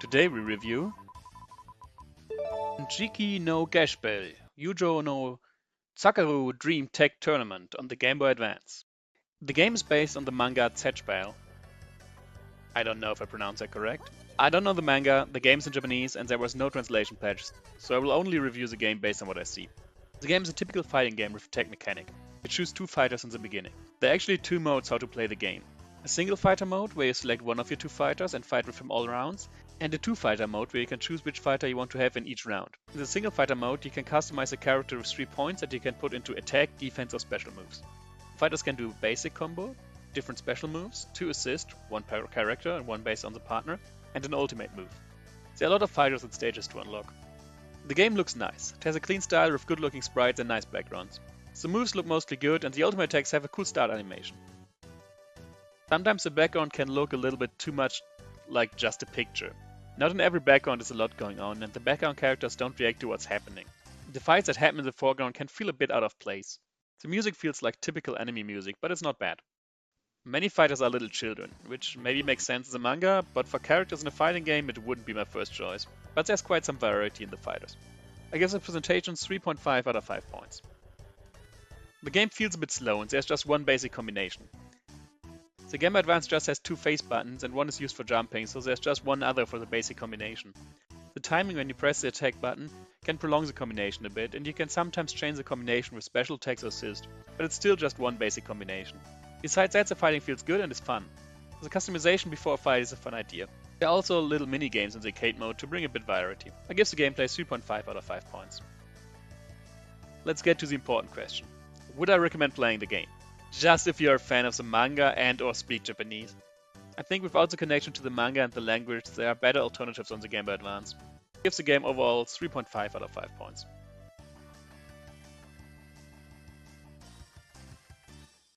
Today we review Konjiki no Gashbell, Yujo no Sakaru Dream Tech Tournament on the Game Boy Advance. The game is based on the manga Gashbell. I don't know if I pronounced that correct. I don't know the manga, the game's in Japanese, and there was no translation pledged, so I will only review the game based on what I see. The game is a typical fighting game with a tech mechanic. You choose two fighters in the beginning. There are actually two modes how to play the game. A single fighter mode where you select one of your two fighters and fight with him all rounds, and a two fighter mode where you can choose which fighter you want to have in each round. In the single fighter mode you can customize a character with 3 points that you can put into attack, defense or special moves. Fighters can do basic combo, different special moves, 2 assist, 1 per character and 1 based on the partner, and an ultimate move. There are a lot of fighters and stages to unlock. The game looks nice. It has a clean style with good looking sprites and nice backgrounds. The moves look mostly good and the ultimate attacks have a cool start animation. Sometimes the background can look a little bit too much like just a picture. Not in every background is a lot going on and the background characters don't react to what's happening. The fights that happen in the foreground can feel a bit out of place. The music feels like typical anime music, but it's not bad. Many fighters are little children, which maybe makes sense as a manga, but for characters in a fighting game it wouldn't be my first choice. But there's quite some variety in the fighters. I give the presentation 3.5 out of 5 points. The game feels a bit slow and there's just one basic combination. The Game Boy Advance just has 2 face buttons and one is used for jumping, so there's just one other for the basic combination. The timing when you press the attack button can prolong the combination a bit, and you can sometimes change the combination with special attacks or assist, but it's still just one basic combination. Besides that, the fighting feels good and is fun. The customization before a fight is a fun idea. There are also little mini games in the arcade mode to bring a bit variety. I give the gameplay 3.5 out of 5 points. Let's get to the important question. Would I recommend playing the game? Just if you're a fan of the manga and or speak Japanese. I think without the connection to the manga and the language, there are better alternatives on the Game Boy Advance. I give the game overall 3.5 out of 5 points.